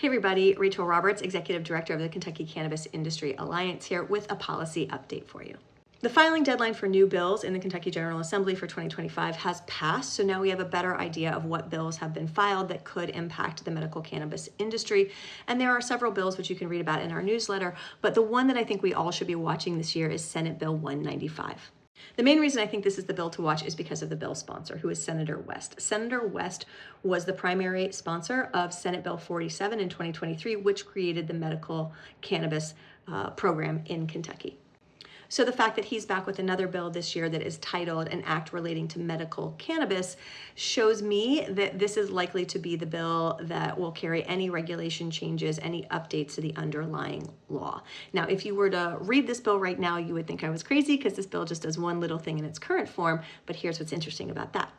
Hey everybody, Rachel Roberts, Executive Director of the Kentucky Cannabis Industry Alliance here with a policy update for you. The filing deadline for new bills in the Kentucky General Assembly for 2025 has passed, so now we have a better idea of what bills have been filed that could impact the medical cannabis industry. And there are several bills which you can read about in our newsletter, but the one that I think we all should be watching this year is Senate Bill 195. The main reason I think this is the bill to watch is because of the bill sponsor, who is Senator West. Senator West was the primary sponsor of Senate Bill 47 in 2023, which created the medical cannabis program in Kentucky. So the fact that he's back with another bill this year that is titled An Act Relating to Medical Cannabis shows me that this is likely to be the bill that will carry any regulation changes, any updates to the underlying law. Now, if you were to read this bill right now, you would think I was crazy because this bill just does one little thing in its current form, but here's what's interesting about that.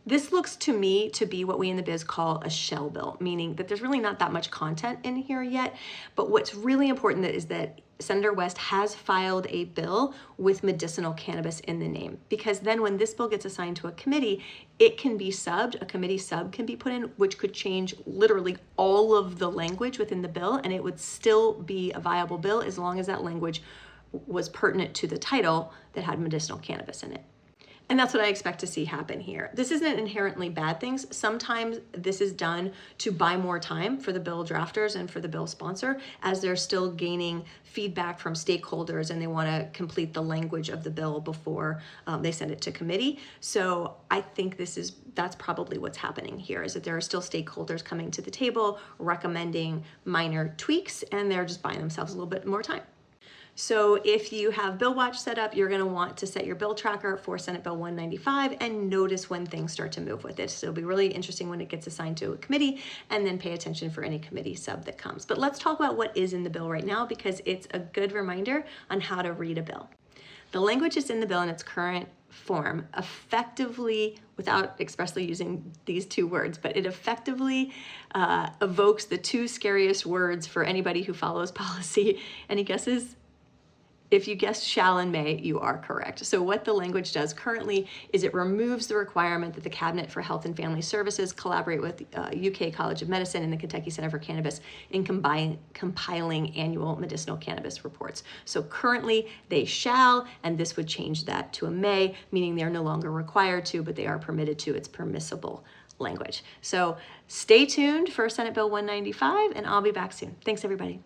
This looks to me to be what we in the biz call a shell bill, meaning that there's really not that much content in here yet. But what's really important is that Senator West has filed a bill with medicinal cannabis in the name, because then when this bill gets assigned to a committee, it can be subbed, a committee sub can be put in, which could change literally all of the language within the bill, and it would still be a viable bill as long as that language was pertinent to the title that had medicinal cannabis in it. And that's what I expect to see happen here. This isn't inherently bad things. Sometimes this is done to buy more time for the bill drafters and for the bill sponsor as they're still gaining feedback from stakeholders and they want to complete the language of the bill before they send it to committee. So I think that's probably what's happening here, is that there are still stakeholders coming to the table recommending minor tweaks, and they're just buying themselves a little bit more time. So if you have Bill Watch set up, you're going to want to set your bill tracker for Senate Bill 195 and notice when things start to move with it. So it'll be really interesting when it gets assigned to a committee, and then pay attention for any committee sub that comes. But let's talk about what is in the bill right now, because it's a good reminder on how to read a bill. The language is in the bill in its current form effectively, without expressly using these two words, but it effectively evokes the two scariest words for anybody who follows policy. Any guesses? If you guessed shall and may, you are correct. So what the language does currently is it removes the requirement that the Cabinet for Health and Family Services collaborate with UK College of Medicine and the Kentucky Center for Cannabis in compiling annual medicinal cannabis reports. So currently they shall, and this would change that to a may, meaning they're no longer required to, but they are permitted to. It's permissible language. So stay tuned for Senate Bill 195, and I'll be back soon. Thanks, everybody.